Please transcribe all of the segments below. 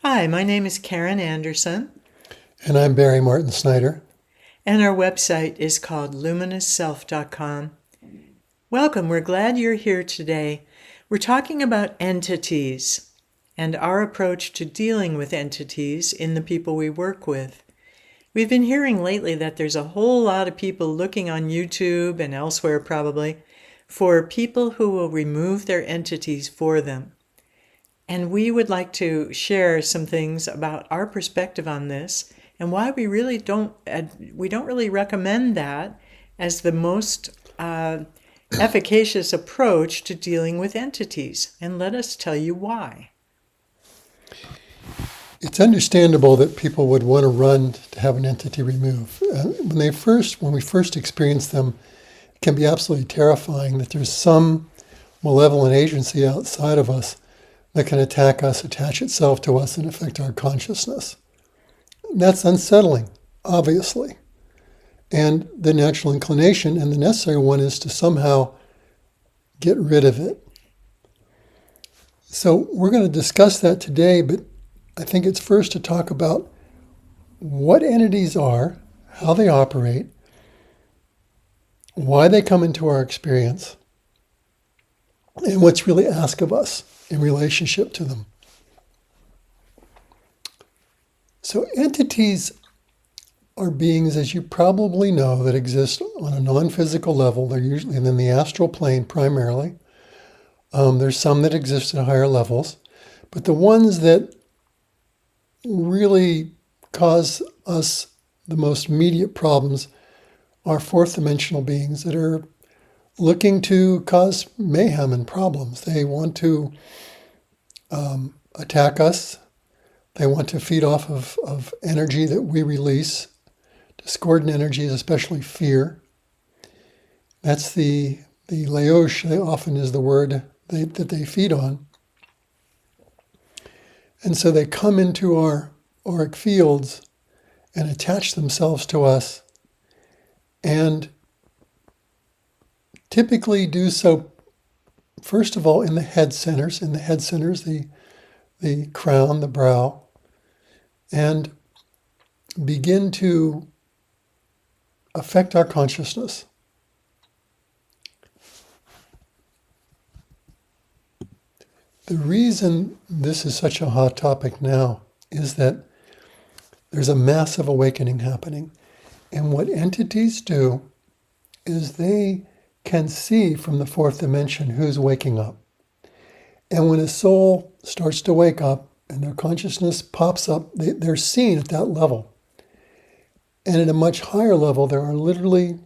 Hi, my name is Karen Anderson, And I'm Barry Martin Snyder. and our website is called luminousself.com. Welcome, we're glad you're here today. We're talking about entities and our approach to dealing with entities in the people we work with. We've been hearing lately that there's a whole lot of people looking on YouTube and elsewhere probably for people who will remove their entities for them. And we would like to share some things about our perspective on this and why we don't really recommend that as the most efficacious approach to dealing with entities. And let us tell you why. It's understandable that people would want to run to have an entity removed. When we first experience them, it can be absolutely terrifying that there's some malevolent agency outside of us that can attack us, attach itself to us, and affect our consciousness. That's unsettling, obviously. And the natural inclination and the necessary one is to somehow get rid of it. So we're going to discuss that today, but I think it's first to talk about what entities are, how they operate, why they come into our experience, and what's really asked of us in relationship to them. So entities are beings, as you probably know, that exist on a non-physical level. They're usually in the astral plane primarily. There's some that exist at higher levels, but the ones that really cause us the most immediate problems are fourth dimensional beings that are looking to cause mayhem and problems. They want to attack us. They want to feed off of energy that we release, discordant energies, especially fear. That's the Laosh, often is the word that they feed on. And so they come into our auric fields and attach themselves to us and typically do so, first of all, in the head centers. In the head centers, the crown, the brow, and begin to affect our consciousness. The reason this is such a hot topic now is that there's a massive awakening happening. And what entities do is they can see from the fourth dimension who's waking up. And when a soul starts to wake up and their consciousness pops up, they're seen at that level. And at a much higher level, there are literally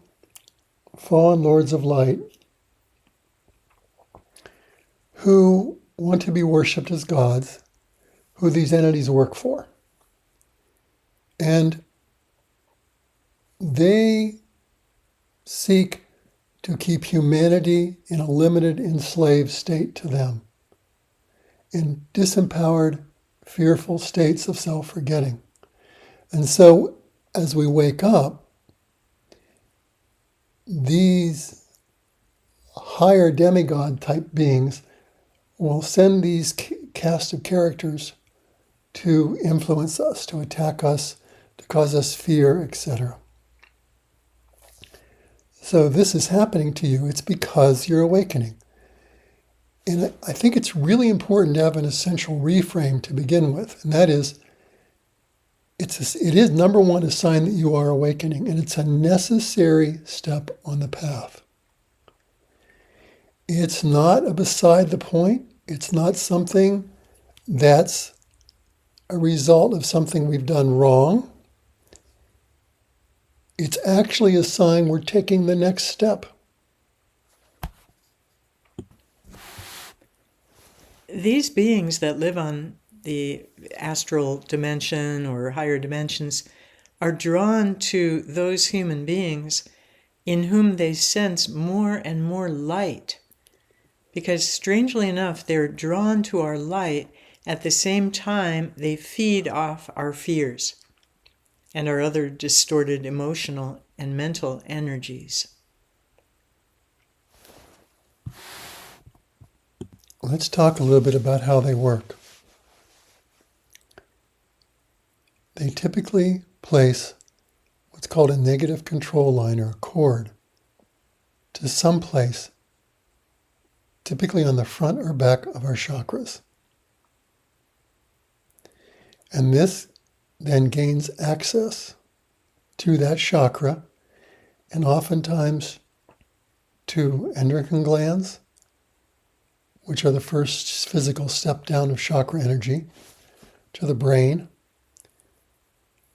fallen lords of light who want to be worshipped as gods, who these entities work for. And they seek to keep humanity in a limited, enslaved state to them, in disempowered, fearful states of self-forgetting. And so, as we wake up, these higher demigod type beings will send these cast of characters to influence us, to attack us, to cause us fear, etc. So this is happening to you. It's because you're awakening. And I think it's really important to have an essential reframe to begin with, and that is, it is number one, a sign that you are awakening, and it's a necessary step on the path. It's not a beside the point. It's not something that's a result of something we've done wrong. It's actually a sign we're taking the next step. These beings that live on the astral dimension or higher dimensions are drawn to those human beings in whom they sense more and more light. Because strangely enough, they're drawn to our light at the same time they feed off our fears and our other distorted emotional and mental energies. Let's talk a little bit about how they work. they typically place what's called a negative control line or a cord to some place, typically on the front or back of our chakras. And this then gains access to that chakra and oftentimes to endocrine glands, which are the first physical step down of chakra energy, to the brain,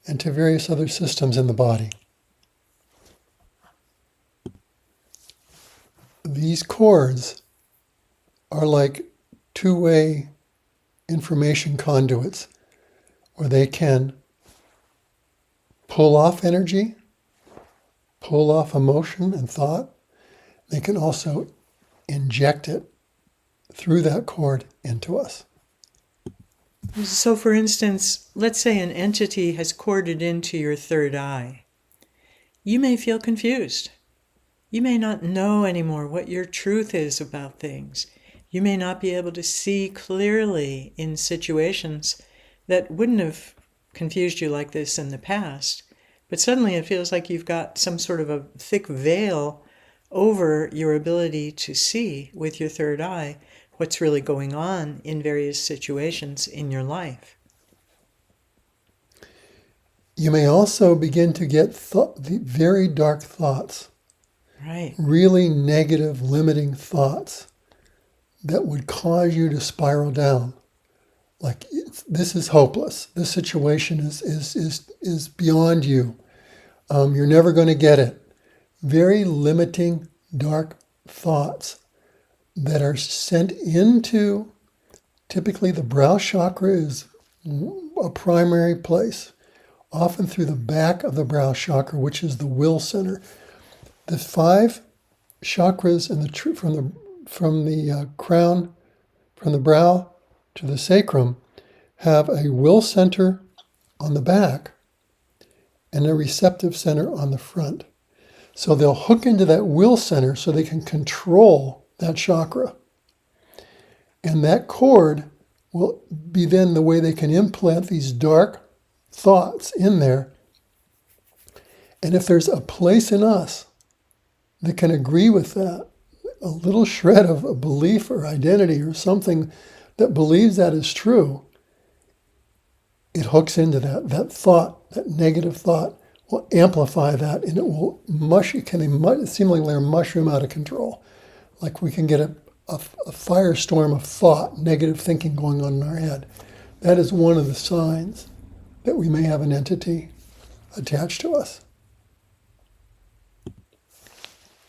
and to various other systems in the body. These cords are like two-way information conduits where they can pull off energy, pull off emotion and thought. They can also inject it through that cord into us. So, for instance, let's say an entity has corded into your third eye. You may feel confused. You may not know anymore what your truth is about things. You may not be able to see clearly in situations that wouldn't have confused you like this in the past. But suddenly it feels like you've got some sort of a thick veil over your ability to see with your third eye what's really going on in various situations in your life. You may also begin to get the very dark thoughts, Right. really negative, limiting thoughts that would cause you to spiral down. Like, this is hopeless. This situation is beyond you. You're never going to get it. Very limiting, dark thoughts that are sent into, typically the brow chakra is a primary place, often through the back of the brow chakra, which is the will center. The 5 chakras in from the crown, from the brow to the sacrum, have a will center on the back and a receptive center on the front. So they'll hook into that will center so they can control that chakra. And that cord will be then the way they can implant these dark thoughts in there. And if there's a place in us that can agree with that, a little shred of a belief or identity or something that believes that is true, it hooks into that thought, that negative thought will amplify that, and it will seemingly let a mushroom out of control. Like we can get a firestorm of thought, negative thinking going on in our head. That is one of the signs that we may have an entity attached to us.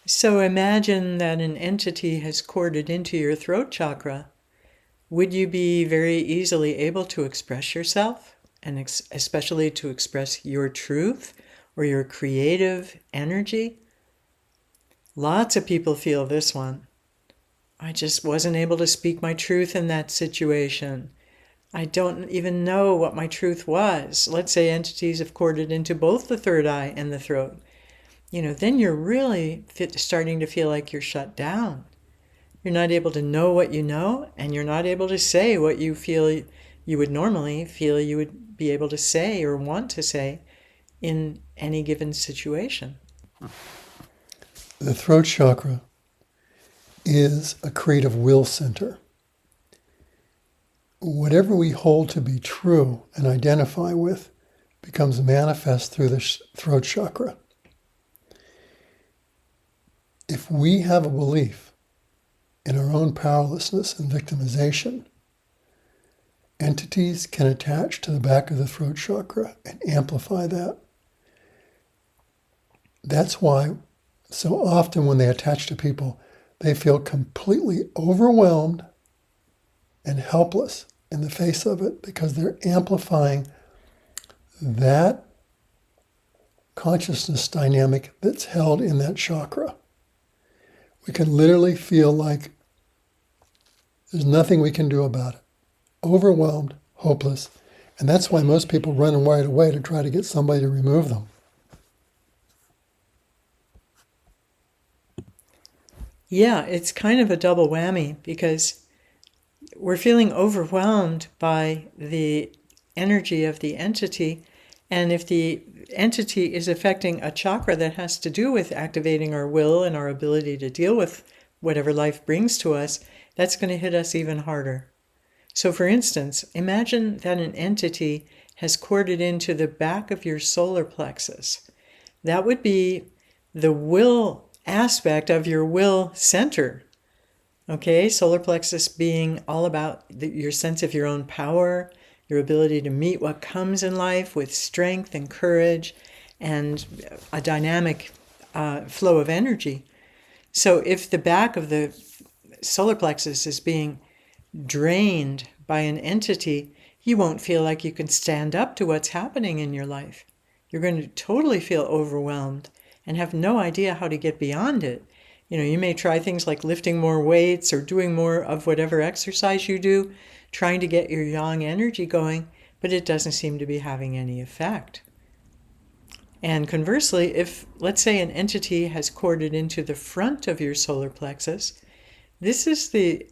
So imagine that an entity has corded into your throat chakra. Would you be very easily able to express yourself, and especially to express your truth or your creative energy? Lots of people feel this one. I just wasn't able to speak my truth in that situation. I don't even know what my truth was. Let's say entities have corded into both the third eye and the throat. Then you're really starting to feel like you're shut down. You're not able to know what you know, and you're not able to say what you feel you would normally feel you would be able to say or want to say in any given situation. The throat chakra is a creative will center. Whatever we hold to be true and identify with becomes manifest through the throat chakra. If we have a belief in our own powerlessness and victimization, entities can attach to the back of the throat chakra and amplify that. That's why so often when they attach to people, they feel completely overwhelmed and helpless in the face of it because they're amplifying that consciousness dynamic that's held in that chakra. We can literally feel like there's nothing we can do about it. Overwhelmed, hopeless. And that's why most people run right away to try to get somebody to remove them. Yeah, it's kind of a double whammy because we're feeling overwhelmed by the energy of the entity, And if the entity is affecting a chakra that has to do with activating our will and our ability to deal with whatever life brings to us, that's going to hit us even harder. So for instance, imagine that an entity has corded into the back of your solar plexus. That would be the will aspect of your will center. Okay, solar plexus being all about your sense of your own power, your ability to meet what comes in life with strength and courage and a dynamic flow of energy. So if the back of the solar plexus is being drained by an entity, you won't feel like you can stand up to what's happening in your life. You're going to totally feel overwhelmed and have no idea how to get beyond it. You may try things like lifting more weights or doing more of whatever exercise you do, trying to get your yang energy going, but it doesn't seem to be having any effect. And conversely, if, let's say, an entity has corded into the front of your solar plexus, this is the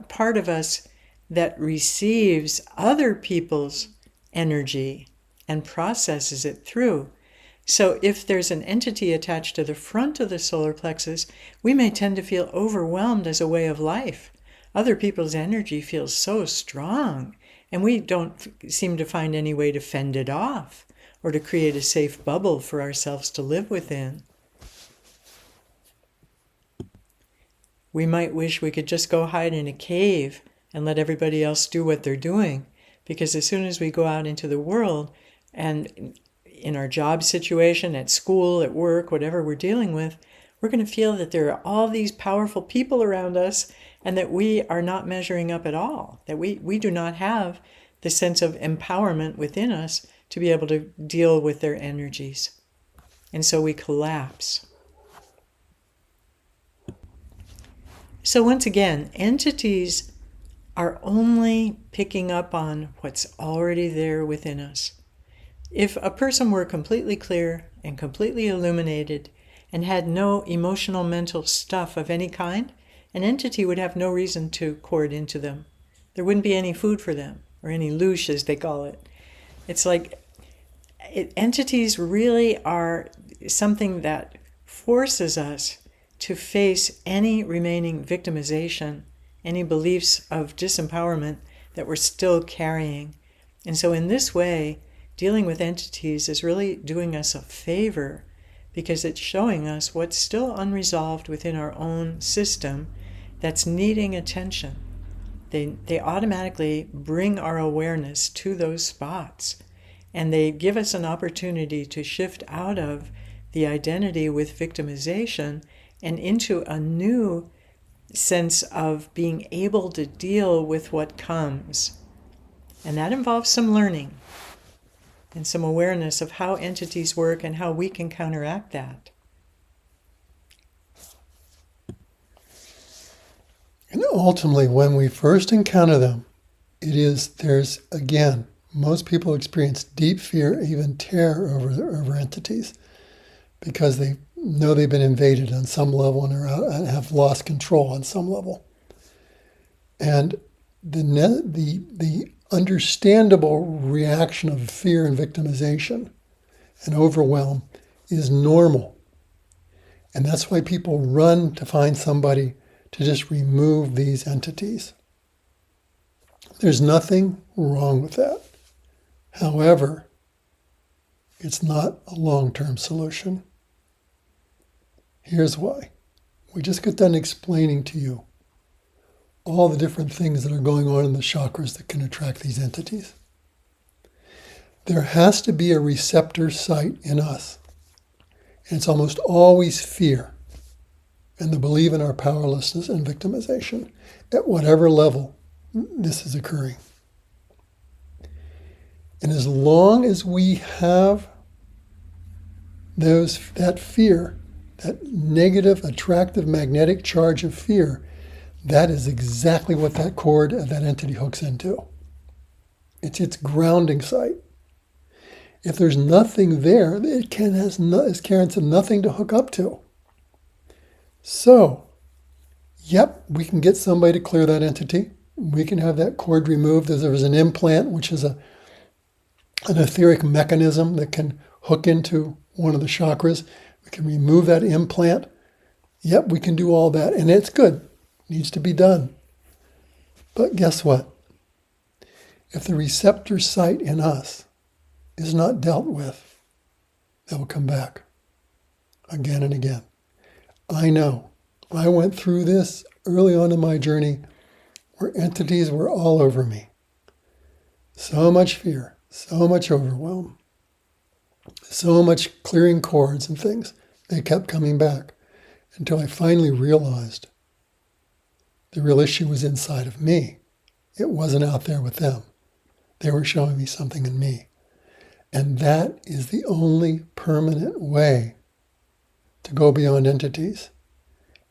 part of us that receives other people's energy and processes it through. So if there's an entity attached to the front of the solar plexus, we may tend to feel overwhelmed as a way of life. Other people's energy feels so strong, and we don't seem to find any way to fend it off or to create a safe bubble for ourselves to live within. We might wish we could just go hide in a cave and let everybody else do what they're doing, because as soon as we go out into the world and in our job situation, at school, at work, whatever we're dealing with, we're going to feel that there are all these powerful people around us and that we are not measuring up at all, that we do not have the sense of empowerment within us to be able to deal with their energies. And so we collapse. So once again, entities are only picking up on what's already there within us. If a person were completely clear and completely illuminated and had no emotional mental stuff of any kind, an entity would have no reason to cord into them. There wouldn't be any food for them, or any loosh as they call it. It's like entities really are something that forces us to face any remaining victimization, any beliefs of disempowerment that we're still carrying. And so in this way, dealing with entities is really doing us a favor, because it's showing us what's still unresolved within our own system that's needing attention. They automatically bring our awareness to those spots, and they give us an opportunity to shift out of the identity with victimization and into a new sense of being able to deal with what comes. And that involves some learning and some awareness of how entities work and how we can counteract that. And ultimately, when we first encounter them, most people experience deep fear, even terror over entities, because they know they've been invaded on some level and have lost control on some level. And the understandable reaction of fear and victimization and overwhelm is normal. And that's why people run to find somebody to just remove these entities. There's nothing wrong with that. However, it's not a long-term solution. Here's why. We just got done explaining to you all the different things that are going on in the chakras that can attract these entities. There has to be a receptor site in us. And it's almost always fear and the belief in our powerlessness and victimization at whatever level this is occurring. And as long as we have that fear, that negative, attractive, magnetic charge of fear, that is exactly what that cord of that entity hooks into. It's its grounding site. If there's nothing there, as Karen said, nothing to hook up to. So, we can get somebody to clear that entity. We can have that cord removed as there is an implant, which is a an etheric mechanism that can hook into one of the chakras. We can remove that implant. Yep, we can do all that, and it's good. It needs to be done. But guess what? If the receptor site in us is not dealt with, they will come back again and again. I know. I went through this early on in my journey where entities were all over me. So much fear, so much overwhelm, so much clearing cords and things. They kept coming back until I finally realized the real issue was inside of me. It wasn't out there with them. They were showing me something in me. And that is the only permanent way to go beyond entities,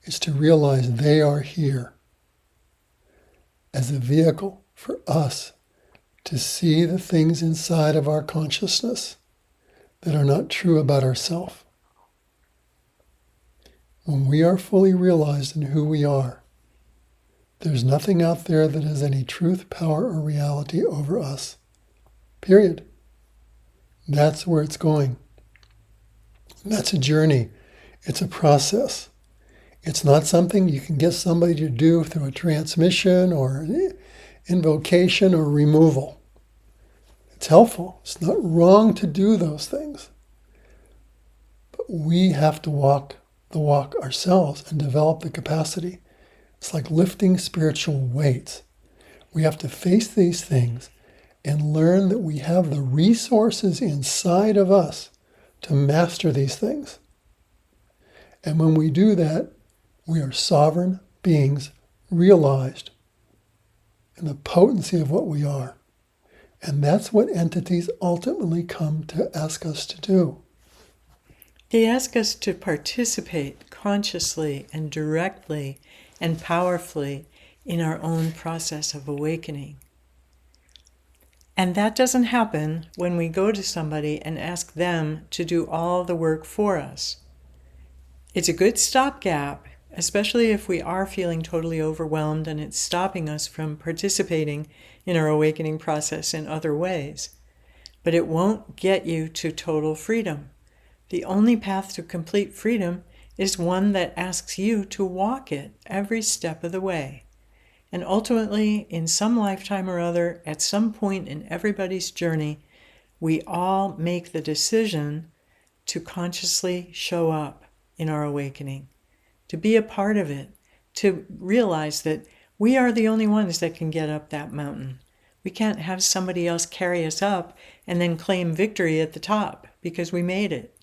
is to realize they are here as a vehicle for us to see the things inside of our consciousness that are not true about ourselves. When we are fully realized in who we are, there's nothing out there that has any truth, power, or reality over us. Period. That's where it's going. That's a journey. It's a process. It's not something you can get somebody to do through a transmission or invocation or removal. It's helpful. It's not wrong to do those things. But we have to walk the walk ourselves and develop the capacity. It's like lifting spiritual weights. We have to face these things and learn that we have the resources inside of us to master these things. And when we do that, we are sovereign beings realized in the potency of what we are. And that's what entities ultimately come to ask us to do. They ask us to participate consciously and directly and powerfully in our own process of awakening. And that doesn't happen when we go to somebody and ask them to do all the work for us. It's a good stopgap, especially if we are feeling totally overwhelmed and it's stopping us from participating in our awakening process in other ways. But it won't get you to total freedom. The only path to complete freedom is one that asks you to walk it every step of the way. And ultimately, in some lifetime or other, at some point in everybody's journey, we all make the decision to consciously show up in our awakening, to be a part of it, to realize that we are the only ones that can get up that mountain. We can't have somebody else carry us up and then claim victory at the top because we made it.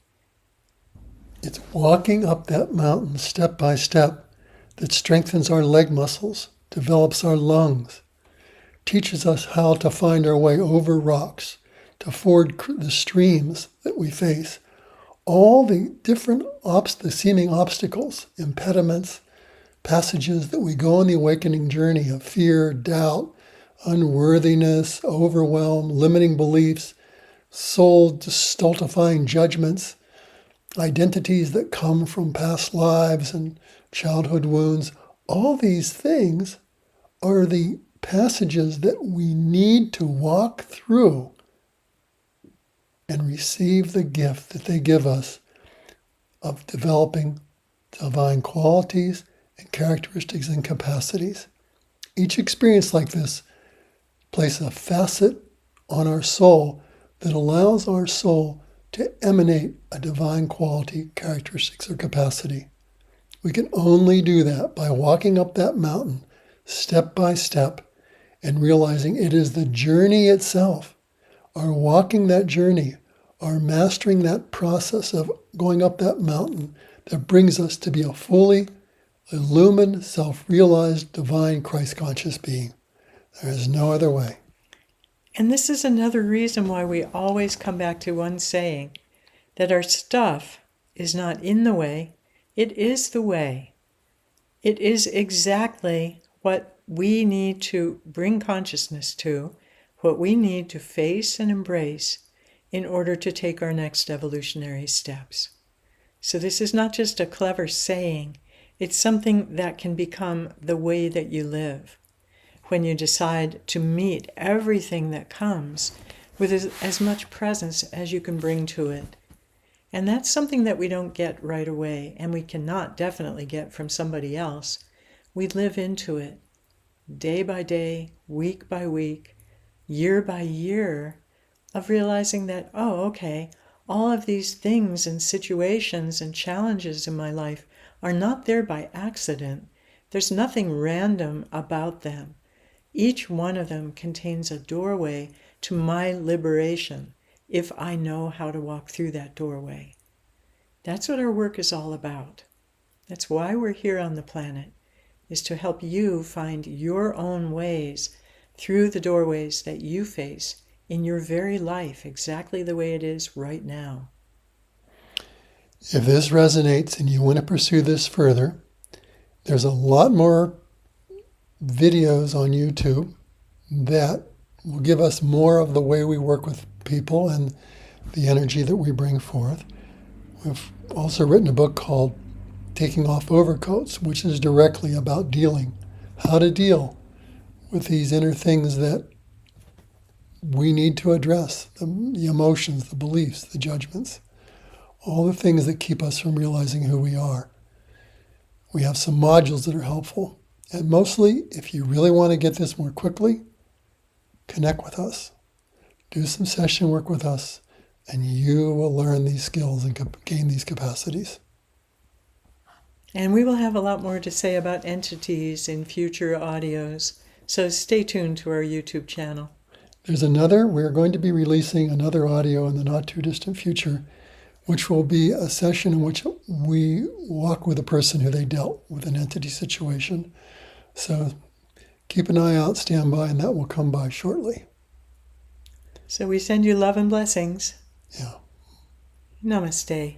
It's walking up that mountain step by step that strengthens our leg muscles, develops our lungs, teaches us how to find our way over rocks, to ford the streams that we face. All the different the seeming obstacles, impediments, passages that we go on the awakening journey of fear, doubt, unworthiness, overwhelm, limiting beliefs, soul stultifying judgments, identities that come from past lives and childhood wounds. All these things are the passages that we need to walk through and receive the gift that they give us of developing divine qualities and characteristics and capacities. Each experience like this places a facet on our soul that allows our soul to emanate a divine quality, characteristics, or capacity. We can only do that by walking up that mountain step by step and realizing it is the journey itself, our walking that journey, our mastering that process of going up that mountain that brings us to be a fully illumined, self-realized, divine, Christ-conscious being. There is no other way. And this is another reason why we always come back to one saying, that our stuff is not in the way, it is the way. It is exactly what we need to bring consciousness to, what we need to face and embrace in order to take our next evolutionary steps. So this is not just a clever saying, it's something that can become the way that you live. When you decide to meet everything that comes with as much presence as you can bring to it. And that's something that we don't get right away, and we cannot definitely get from somebody else. We live into it day by day, week by week, year by year, of realizing that, oh, okay, all of these things and situations and challenges in my life are not there by accident. There's nothing random about them. Each one of them contains a doorway to my liberation if I know how to walk through that doorway. That's what our work is all about. That's why we're here on the planet, is to help you find your own ways through the doorways that you face in your very life, exactly the way it is right now. If this resonates and you want to pursue this further, there's a lot more videos on YouTube that will give us more of the way we work with people and the energy that we bring forth. We've also written a book called Taking Off Overcoats, which is directly about how to deal with these inner things that we need to address, the emotions, the beliefs, the judgments, all the things that keep us from realizing who we are. We have some modules that are helpful. And mostly, if you really want to get this more quickly, connect with us. Do some session work with us, and you will learn these skills and gain these capacities. And we will have a lot more to say about entities in future audios, so stay tuned to our YouTube channel. We're going to be releasing another audio in the not too distant future, which will be a session in which we walk with a person who they dealt with an entity situation. So keep an eye out, stand by, and that will come by shortly. So we send you love and blessings. Yeah. Namaste.